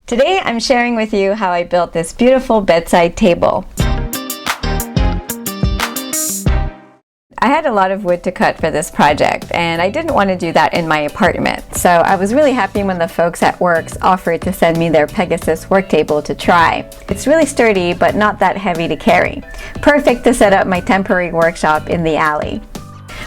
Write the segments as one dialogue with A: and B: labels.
A: Today I'm sharing with you how I built this beautiful bedside table. I had a lot of wood to cut for this project, and I didn't want to do that in my apartment, so I was really happy when the folks at Works offered to send me their Pegasus work table to try. It's really sturdy but not that heavy to carry. Perfect to set up my temporary workshop in the alley.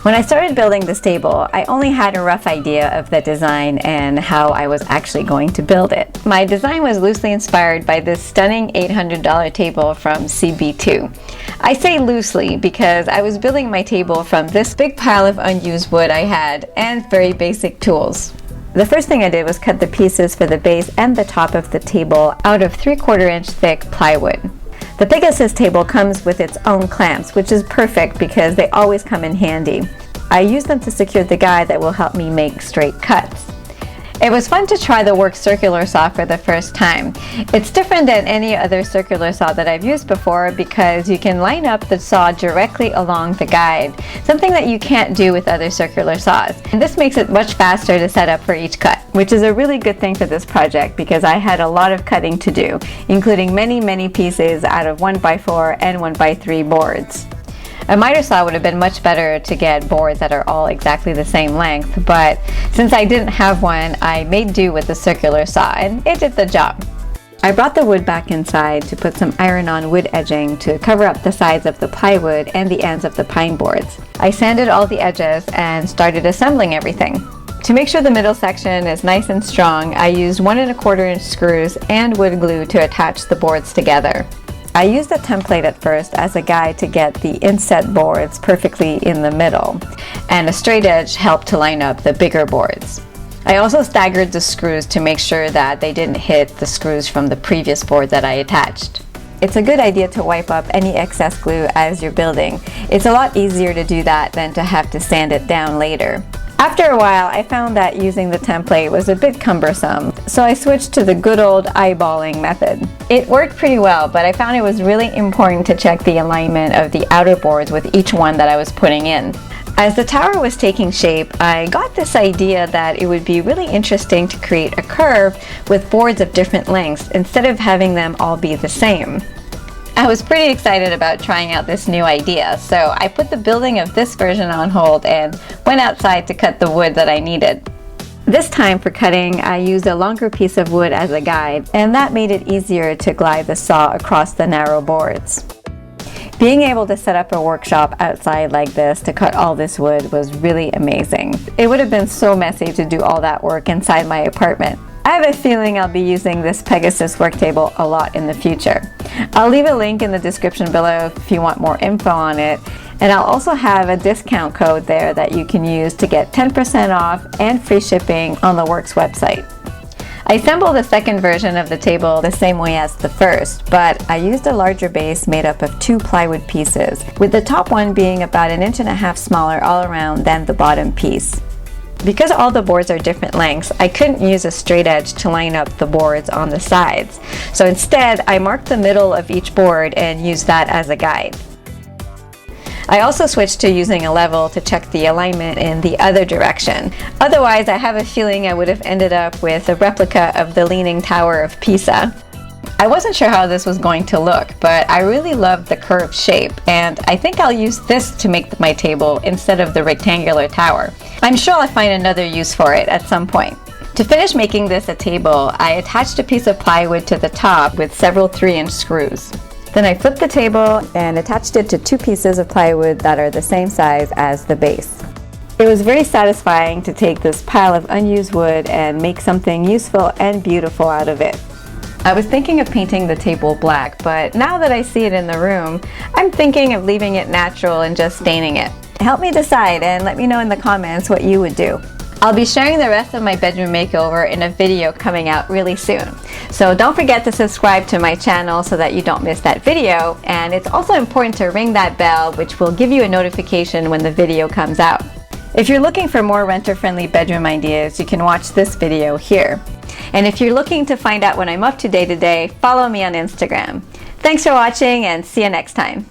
A: When I started building this table, I only had a rough idea of the design and how I was actually going to build it. My design was loosely inspired by this stunning $800 table from CB2. I say loosely because I was building my table from this big pile of unused wood I had and very basic tools. The first thing I did was cut the pieces for the base and the top of the table out of 3/4 inch thick plywood. The Pegasus table comes with its own clamps, which is perfect because they always come in handy. I use them to secure the guide that will help me make straight cuts. It was fun to try the Works circular saw for the first time. It's different than any other circular saw that I've used before because you can line up the saw directly along the guide, something that you can't do with other circular saws. And this makes it much faster to set up for each cut, which is a really good thing for this project because I had a lot of cutting to do, including many pieces out of 1x4 and 1x3 boards. A miter saw would have been much better to get boards that are all exactly the same length, but since I didn't have one, I made do with the circular saw, and it did the job. I brought the wood back inside to put some iron-on wood edging to cover up the sides of the plywood and the ends of the pine boards. I sanded all the edges and started assembling everything. To make sure the middle section is nice and strong, I used 1 1/4 inch screws and wood glue to attach the boards together. I used a template at first as a guide to get the inset boards perfectly in the middle, and a straight edge helped to line up the bigger boards. I also staggered the screws to make sure that they didn't hit the screws from the previous board that I attached. It's a good idea to wipe up any excess glue as you're building. It's a lot easier to do that than to have to sand it down later. After a while, I found that using the template was a bit cumbersome, so I switched to the good old eyeballing method. It worked pretty well, but I found it was really important to check the alignment of the outer boards with each one that I was putting in. As the tower was taking shape, I got this idea that it would be really interesting to create a curve with boards of different lengths instead of having them all be the same. I was pretty excited about trying out this new idea, so I put the building of this version on hold and went outside to cut the wood that I needed. This time for cutting, I used a longer piece of wood as a guide, and that made it easier to glide the saw across the narrow boards. Being able to set up a workshop outside like this to cut all this wood was really amazing. It would have been so messy to do all that work inside my apartment. I have a feeling I'll be using this Pegasus work table a lot in the future. I'll leave a link in the description below if you want more info on it, and I'll also have a discount code there that you can use to get 10% off and free shipping on the Works website. I assembled the second version of the table the same way as the first, but I used a larger base made up of 2 plywood pieces, with the top one being about 1.5 inches smaller all around than the bottom piece. Because all the boards are different lengths, I couldn't use a straight edge to line up the boards on the sides. So instead, I marked the middle of each board and used that as a guide. I also switched to using a level to check the alignment in the other direction. Otherwise, I have a feeling I would have ended up with a replica of the Leaning Tower of Pisa. I wasn't sure how this was going to look, but I really loved the curved shape, and I think I'll use this to make my table instead of the rectangular tower. I'm sure I'll find another use for it at some point. To finish making this a table, I attached a piece of plywood to the top with several 3-inch screws. Then I flipped the table and attached it to 2 pieces of plywood that are the same size as the base. It was very satisfying to take this pile of unused wood and make something useful and beautiful out of it. I was thinking of painting the table black, but now that I see it in the room, I'm thinking of leaving it natural and just staining it. Help me decide and let me know in the comments what you would do. I'll be sharing the rest of my bedroom makeover in a video coming out really soon. So don't forget to subscribe to my channel so that you don't miss that video, and it's also important to ring that bell, which will give you a notification when the video comes out. If you're looking for more renter-friendly bedroom ideas, you can watch this video here. And if you're looking to find out what I'm up to day to day, follow me on Instagram. Thanks for watching and see you next time.